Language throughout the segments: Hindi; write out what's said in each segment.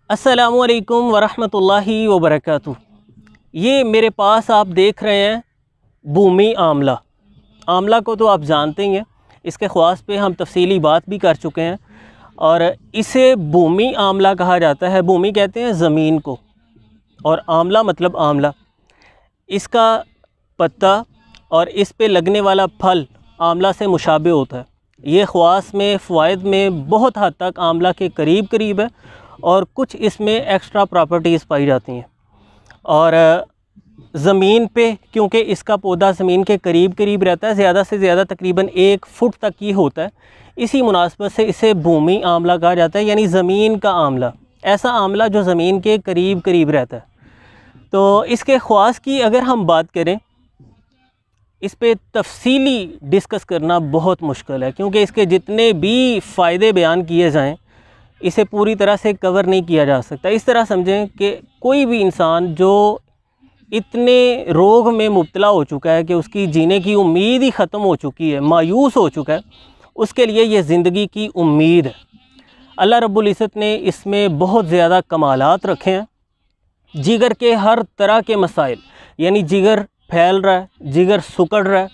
अस्सलामुअलैकुम वरहमतुल्लाहि वबरकातुह। ये मेरे पास आप देख रहे हैं भूमि आंवला। आंवला को तो आप जानते ही हैं, इसके ख़वास पे हम तफसीली बात भी कर चुके हैं और इसे भूमि आंवला कहा जाता है। भूमि कहते हैं ज़मीन को और आंवला मतलब आंवला। इसका पत्ता और इस पे लगने वाला फल आंवला से मुशाबे होता है। ये ख़वास में फ़वाइद में बहुत हद तक आंवला के करीब करीब है और कुछ इसमें एक्स्ट्रा प्रॉपर्टीज़ पाई जाती हैं। और ज़मीन पे क्योंकि इसका पौधा ज़मीन के करीब करीब रहता है, ज़्यादा से ज़्यादा तकरीबन 1 फुट तक ही होता है, इसी मुनासबत से इसे भूमि आंवला कहा जाता है, यानी ज़मीन का आंवला, ऐसा आंवला जो ज़मीन के करीब करीब रहता है। तो इसके ख़वास की अगर हम बात करें, इस पे तफसीली डिस्कस करना बहुत मुश्किल है क्योंकि इसके जितने भी फ़ायदे बयान किए जाएँ इसे पूरी तरह से कवर नहीं किया जा सकता। इस तरह समझें कि कोई भी इंसान जो इतने रोग में मुब्तला हो चुका है कि उसकी जीने की उम्मीद ही ख़त्म हो चुकी है, मायूस हो चुका है, उसके लिए ये ज़िंदगी की उम्मीद है। अल्लाह रब्बुल इज़्ज़त ने इसमें बहुत ज़्यादा कमालात रखे हैं। जिगर के हर तरह के मसाइल, यानी जिगर फैल रहा है, जिगर सिकुड़ रहा है,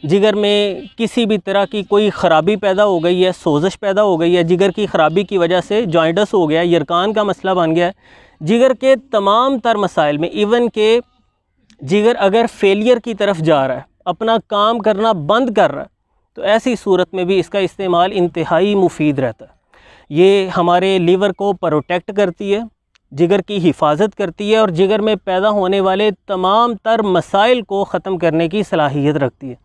जिगर में किसी भी तरह की कोई ख़राबी पैदा हो गई है, सोजश पैदा हो गई है, जिगर की ख़राबी की वजह से जॉइंटस हो गया, यरकान का मसला बन गया है, जिगर के तमाम तर मसाइल में, इवन के जिगर अगर फेलियर की तरफ जा रहा है, अपना काम करना बंद कर रहा है, तो ऐसी सूरत में भी इसका इस्तेमाल इंतहाई मुफीद रहता है। ये हमारे लीवर को प्रोटेक्ट करती है, जिगर की हिफाजत करती है और जिगर में पैदा होने वाले तमाम तर मसाइल को ख़त्म करने की सलाहियत रखती है।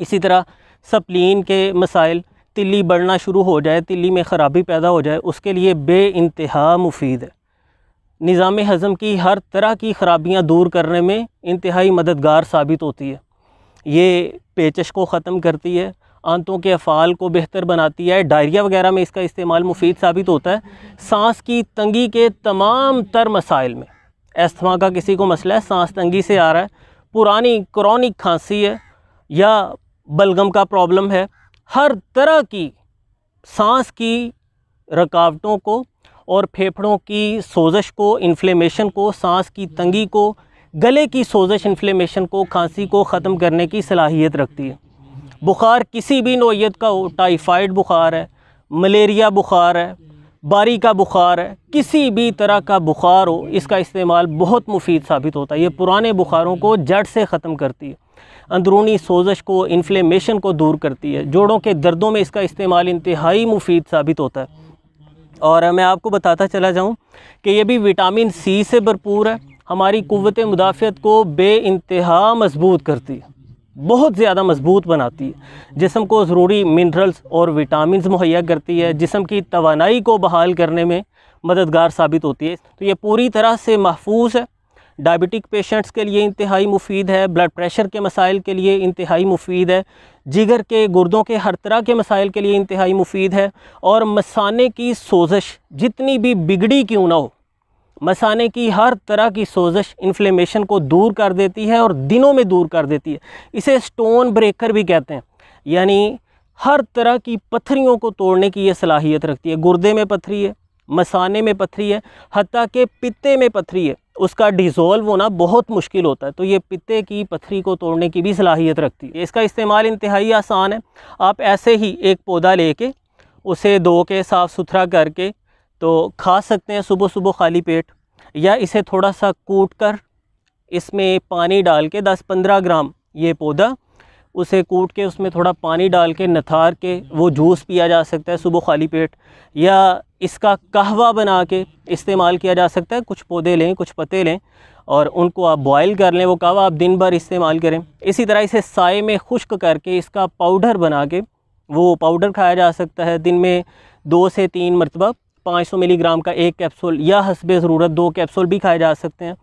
इसी तरह स्प्लीन के मसाइल, तिल्ली बढ़ना शुरू हो जाए, तिल्ली में ख़राबी पैदा हो जाए, उसके लिए बेइंतहा मुफीद है। निज़ाम हज़म की हर तरह की ख़राबियाँ दूर करने में इंतहाई मददगार साबित होती है। ये पेचश को ख़त्म करती है, आंतों के अफ़ाल को बेहतर बनाती है, डायरिया वगैरह में इसका इस्तेमाल मुफीद साबित होता है। सांस की तंगी के तमाम तर मसाइल में, अस्थमा का किसी को मसला है, सांस तंगी से आ रहा है, पुरानी क्रॉनिक खांसी है या बलगम का प्रॉब्लम है, हर तरह की सांस की रुकावटों को और फेफड़ों की सोजश को, इन्फ्लेमेशन को, सांस की तंगी को, गले की सोजश, इन्फ्लेमेशन को, खांसी को ख़त्म करने की सलाहियत रखती है। बुखार किसी भी नौइयत का हो, टाइफाइड बुखार है, मलेरिया बुखार है, बारी का बुखार है, किसी भी तरह का बुखार हो, इसका इस्तेमाल बहुत मुफीद साबित होता है। ये पुराने बुखारों को जड़ से ख़त्म करती है, अंदरूनी सोजश को, इन्फ्लेमेशन को दूर करती है। जोड़ों के दर्दों में इसका इस्तेमाल इंतहाई मुफीद साबित होता है। और मैं आपको बताता चला जाऊं कि ये भी विटामिन सी से भरपूर है, हमारी कुव्वत मुदाफ़ियत को बेइंतहा मजबूत करती है, बहुत ज़्यादा मजबूत बनाती है, जिस्म को ज़रूरी मिनरल्स और विटामिन मुहैया करती है, जिस्म की तवानाई को बहाल करने में मददगार साबित होती है। तो ये पूरी तरह से महफूज है। डायबिटिक पेशेंट्स के लिए इंतहाई मुफीद है, ब्लड प्रेशर के मसाइल के लिए इंतहाई मुफीद है, जिगर के गुर्दों के हर तरह के मसाइल के लिए इंतहाई मुफीद है। और मसाने की सोजश जितनी भी बिगड़ी क्यों ना हो, मसाने की हर तरह की सोजश, इन्फ्लेमेशन को दूर कर देती है और दिनों में दूर कर देती है। इसे स्टोन ब्रेकर भी कहते हैं, यानी हर तरह की पत्थरियों को तोड़ने की ये सलाहियत रखती है। गुर्दे में पत्थरी है, मसाने में पत्थरी है, हत्ता के पित्ते में पत्थरी है, उसका डिज़ोल्व होना बहुत मुश्किल होता है, तो ये पित्ते की पत्थरी को तोड़ने की भी सलाहियत रखती है। इसका इस्तेमाल इंतहाई आसान है। आप ऐसे ही एक पौधा लेके उसे धो के साफ़ सुथरा करके तो खा सकते हैं सुबह सुबह खाली पेट, या इसे थोड़ा सा कूट कर इसमें पानी डाल के 10-15 ग्राम ये पौधा, उसे कूट के उसमें थोड़ा पानी डाल के नथार के वो जूस पिया जा सकता है सुबह खाली पेट, या इसका कहवा बना के इस्तेमाल किया जा सकता है। कुछ पौधे लें, कुछ पत्ते लें और उनको आप बॉयल कर लें, वो कहवा आप दिन भर इस्तेमाल करें। इसी तरह इसे साए में खुश्क करके इसका पाउडर बना के वो पाउडर खाया जा सकता है। दिन में 2 से 3 मरतबा 500 मिलीग्राम का 1 कैप्सूल या हस्बे ज़रूरत 2 कैप्सूल भी खाए जा सकते हैं।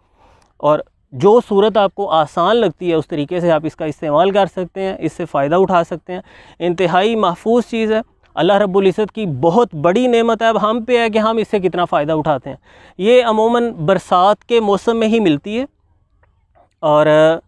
और जो सूरत आपको आसान लगती है उस तरीके से आप इसका इस्तेमाल कर सकते हैं, इससे फ़ायदा उठा सकते हैं। इंतहाई महफूज चीज़ है, अल्लाह रब्बुल इज़्ज़त की बहुत बड़ी नेमत है। अब हम पे है कि हम इससे कितना फ़ायदा उठाते हैं। ये अमूमन बरसात के मौसम में ही मिलती है और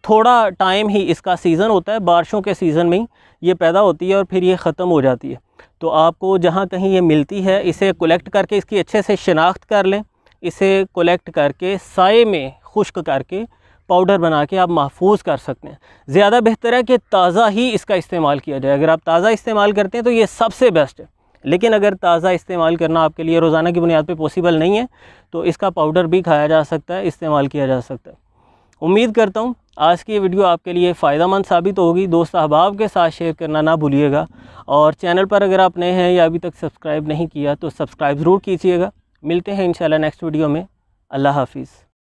थोड़ा टाइम ही इसका सीज़न होता है, बारिशों के सीज़न में ही ये पैदा होती है और फिर ये ख़त्म हो जाती है। तो आपको जहाँ कहीं ये मिलती है इसे कलेक्ट करके इसकी अच्छे से शिनाख्त कर लें। इसे कलेक्ट करके साए में खुश्क करके पाउडर बना के आप महफूज कर सकते हैं। ज़्यादा बेहतर है कि ताज़ा ही इसका इस्तेमाल किया जाए। अगर आप ताज़ा इस्तेमाल करते हैं तो ये सबसे बेस्ट है, लेकिन अगर ताज़ा इस्तेमाल करना आपके लिए रोज़ाना की बुनियाद पे पॉसिबल नहीं है तो इसका पाउडर भी खाया जा सकता है, इस्तेमाल किया जा सकता है। उम्मीद करता हूँ आज की ये वीडियो आपके लिए फ़ायदेमंद साबित होगी। दोस्त अहबाब के साथ शेयर करना ना भूलिएगा, और चैनल पर अगर आप नए हैं या अभी तक सब्सक्राइब नहीं किया तो सब्सक्राइब ज़रूर कीजिएगा। मिलते हैं इंशाल्लाह नेक्स्ट वीडियो में। अल्लाह हाफिज़।